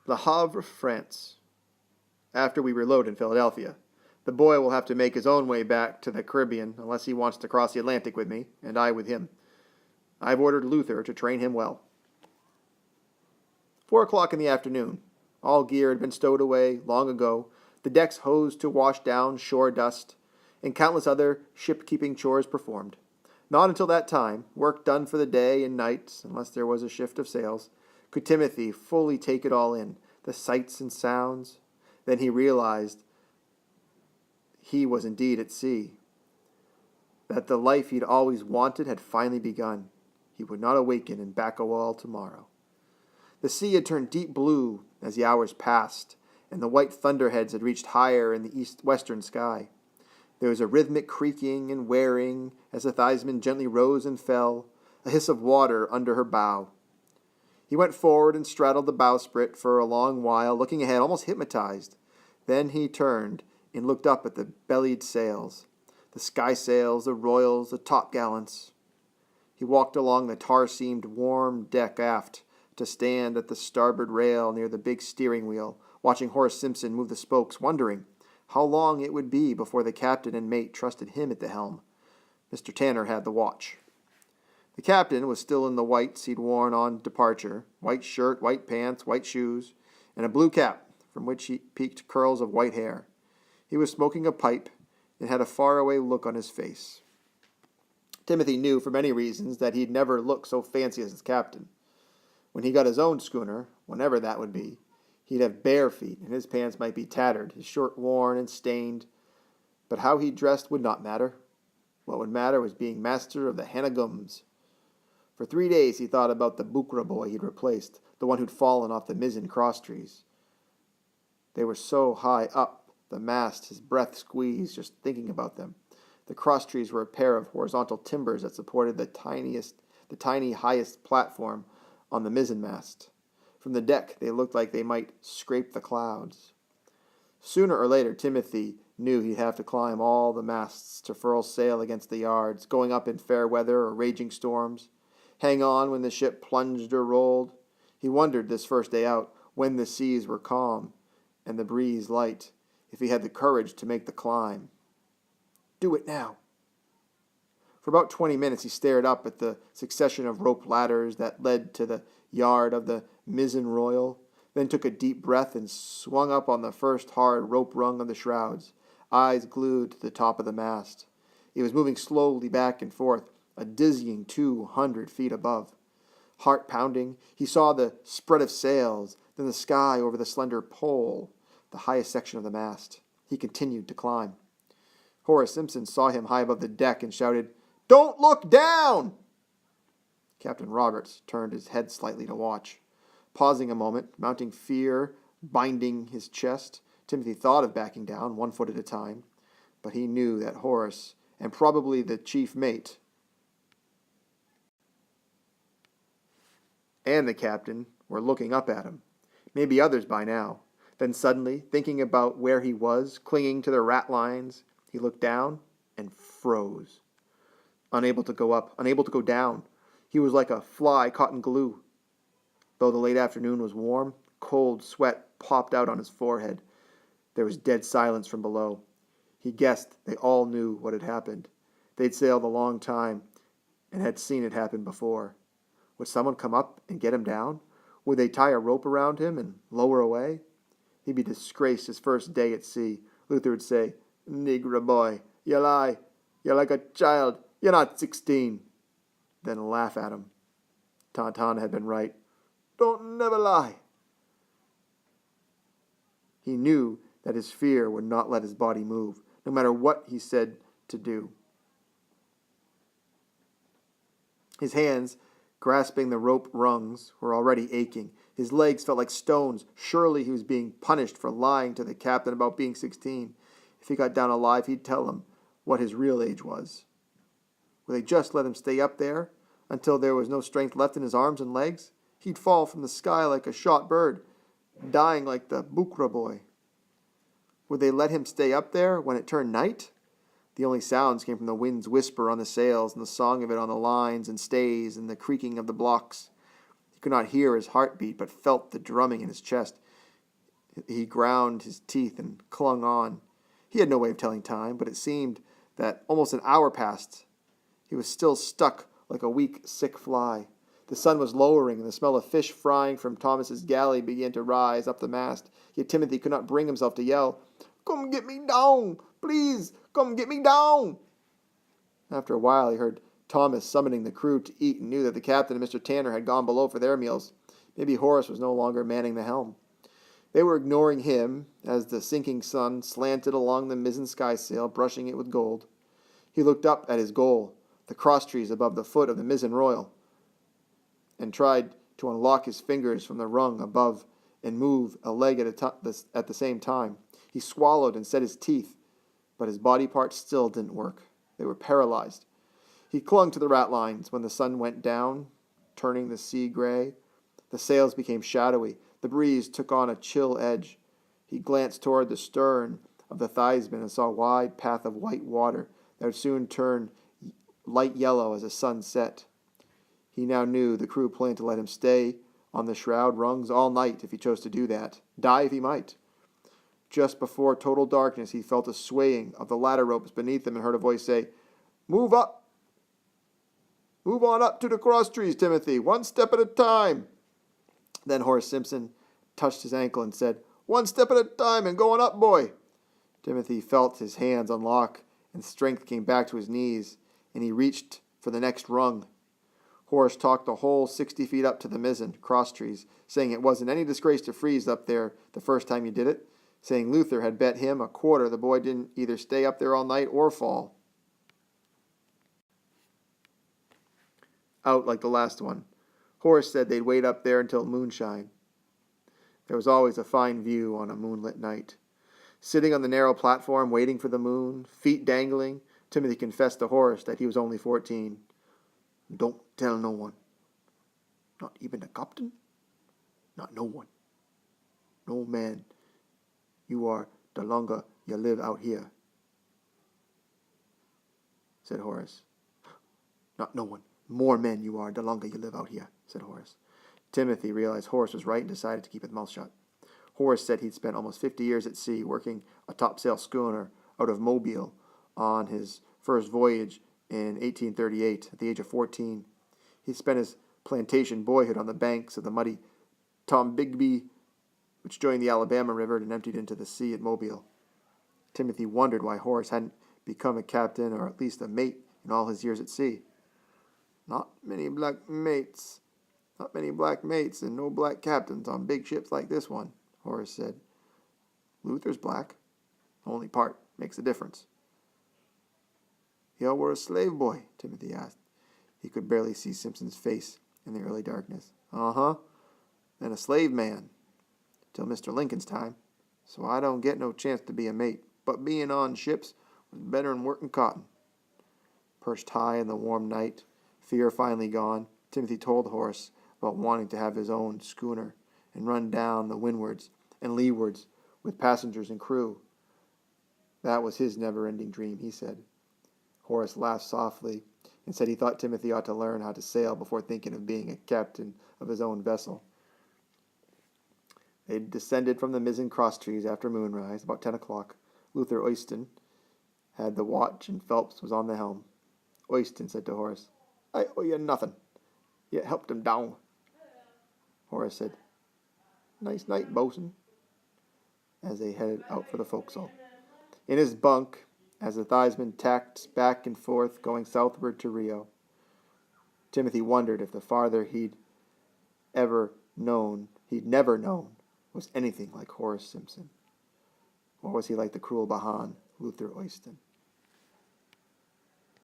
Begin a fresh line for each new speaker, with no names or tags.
Le Havre, France. After we reload in Philadelphia, the boy will have to make his own way back to the Caribbean unless he wants to cross the Atlantic with me, and I with him. I've ordered Luther to train him well. 4 o'clock in the afternoon. All gear had been stowed away long ago, the decks hosed to wash down shore dust, and countless other ship-keeping chores performed. Not until that time, work done for the day and night, unless there was a shift of sails, could Timothy fully take it all in, the sights and sounds. Then he realized he was indeed at sea, that the life he'd always wanted had finally begun. He would not awaken in Bacawal tomorrow. The sea had turned deep blue as the hours passed, and the white thunderheads had reached higher in the western sky. There was a rhythmic creaking and wearing as the Theisman gently rose and fell, a hiss of water under her bow. He went forward and straddled the bowsprit for a long while, looking ahead, almost hypnotized. Then he turned and looked up at the bellied sails, the skysails, the royals, the topgallants. He walked along the tar-seamed warm deck aft to stand at the starboard rail near the big steering wheel, watching Horace Simpson move the spokes, wondering how long it would be before the captain and mate trusted him at the helm. Mr. Tanner had the watch. The captain was still in the whites he'd worn on departure, white shirt, white pants, white shoes, and a blue cap from which he peeked curls of white hair. He was smoking a pipe and had a faraway look on his face. Timothy knew for many reasons that he'd never look so fancy as his captain. When he got his own schooner, whenever that would be, he'd have bare feet, and his pants might be tattered, his shirt worn and stained. But how he dressed would not matter. What would matter was being master of the Hannagums. For 3 days he thought about the Bucra boy he'd replaced, the one who'd fallen off the mizzen crosstrees. They were so high up the mast, his breath squeezed just thinking about them. The crosstrees were a pair of horizontal timbers that supported the tiny highest platform on the mizzenmast. From the deck, they looked like they might scrape the clouds. Sooner or later, Timothy knew he'd have to climb all the masts to furl sail against the yards, going up in fair weather or raging storms, hang on when the ship plunged or rolled. He wondered this first day out, when the seas were calm and the breeze light, if he had the courage to make the climb. Do it now. For about 20 minutes he stared up at the succession of rope ladders that led to the yard of the mizzen royal, then took a deep breath and swung up on the first hard rope rung of the shrouds, eyes glued to the top of the mast. He was moving slowly back and forth, a dizzying 200 feet above. Heart pounding, he saw the spread of sails, then the sky over the slender pole, the highest section of the mast. He continued to climb. Horace Simpson saw him high above the deck and shouted, "Don't look down!" Captain Roberts turned his head slightly to watch. Pausing a moment, mounting fear binding his chest, Timothy thought of backing down, 1 foot at a time, but he knew that Horace, and probably the chief mate, and the captain were looking up at him. Maybe others by now. Then suddenly, thinking about where he was, clinging to the ratlines, he looked down and froze. Unable to go up, unable to go down. He was like a fly caught in glue. Though the late afternoon was warm, cold sweat popped out on his forehead. There was dead silence from below. He guessed they all knew what had happened. They'd sailed a long time and had seen it happen before. Would someone come up and get him down? Would they tie a rope around him and lower away? He'd be disgraced his first day at sea. Luther would say, "Negro boy, you lie. You're like a child. You're not 16. Then laugh at him. Taunton had been right. Don't never lie. He knew that his fear would not let his body move, no matter what he said to do. His hands, grasping the rope rungs, were already aching. His legs felt like stones. Surely he was being punished for lying to the captain about being 16. If he got down alive, he'd tell him what his real age was. Would they just let him stay up there until there was no strength left in his arms and legs? He'd fall from the sky like a shot bird, dying like the Bucra boy. Would they let him stay up there when it turned night? The only sounds came from the wind's whisper on the sails and the song of it on the lines and stays and the creaking of the blocks. He could not hear his heartbeat, but felt the drumming in his chest. He ground his teeth and clung on. He had no way of telling time, but it seemed that almost an hour passed. He was still stuck like a weak, sick fly. The sun was lowering, and the smell of fish frying from Thomas's galley began to rise up the mast. Yet Timothy could not bring himself to yell, "Come get me down! Please, come get me down!" After a while he heard Thomas summoning the crew to eat and knew that the captain and Mr. Tanner had gone below for their meals. Maybe Horace was no longer manning the helm. They were ignoring him as the sinking sun slanted along the mizzen skysail, brushing it with gold. He looked up at his goal, the crosstrees above the foot of the mizzen royal, and tried to unlock his fingers from the rung above and move a leg at the same time. He swallowed and set his teeth, but his body parts still didn't work. They were paralyzed. He clung to the ratlines when the sun went down, turning the sea gray. The sails became shadowy. The breeze took on a chill edge. He glanced toward the stern of the Theisman and saw a wide path of white water that would soon turn light yellow as the sun set. He now knew the crew planned to let him stay on the shroud rungs all night if he chose to do that, die if he might. Just before total darkness, he felt a swaying of the ladder ropes beneath him and heard a voice say, "Move up! Move on up to the crosstrees, Timothy, one step at a time." Then Horace Simpson touched his ankle and said, "One step at a time and going up, boy." Timothy felt his hands unlock and strength came back to his knees, and he reached for the next rung. Horace talked the whole 60 feet up to the mizzen crosstrees, saying it wasn't any disgrace to freeze up there the first time you did it, saying Luther had bet him a quarter the boy didn't either stay up there all night or fall out like the last one. Horace said they'd wait up there until moonshine. There was always a fine view on a moonlit night. Sitting on the narrow platform, waiting for the moon, feet dangling, Timothy confessed to Horace that he was only 14. "Don't tell no one. Not even the captain? Not no one. No man. You are the longer you live out here," said Horace. "Not no one. More men you are the longer you live out here," said Horace. Timothy realized Horace was right and decided to keep his mouth shut. Horace said he'd spent almost 50 years at sea working a topsail schooner out of Mobile on his first voyage in 1838 at the age of 14. He spent his plantation boyhood on the banks of the muddy Tombigbee, which joined the Alabama River and emptied into the sea at Mobile. Timothy wondered why Horace hadn't become a captain or at least a mate in all his years at sea. Not many black mates and no black captains on big ships like this one," Horace said. "Luther's black. Only part makes a difference." "You were a slave boy?" Timothy asked. He could barely see Simpson's face in the early darkness. "Uh-huh. Then a slave man. Till Mr. Lincoln's time. So I don't get no chance to be a mate. But being on ships was better than working cotton." Perched high in the warm night, fear finally gone, Timothy told Horace about wanting to have his own schooner and run down the windwards and leewards with passengers and crew. That was his never-ending dream, he said. Horace laughed softly and said he thought Timothy ought to learn how to sail before thinking of being a captain of his own vessel. They descended from the mizzen crosstrees after moonrise, about 10 o'clock. Luther Oyston had the watch and Phelps was on the helm. Oyston said to Horace, "I owe you nothing. You helped him down." Horace said, "Nice night, bosun," as they headed out for the forecastle. In his bunk, as the Theisman tacked back and forth, going southward to Rio, Timothy wondered if the farther he'd never known, was anything like Horace Simpson. Or was he like the cruel Bahan, Luther Oyston?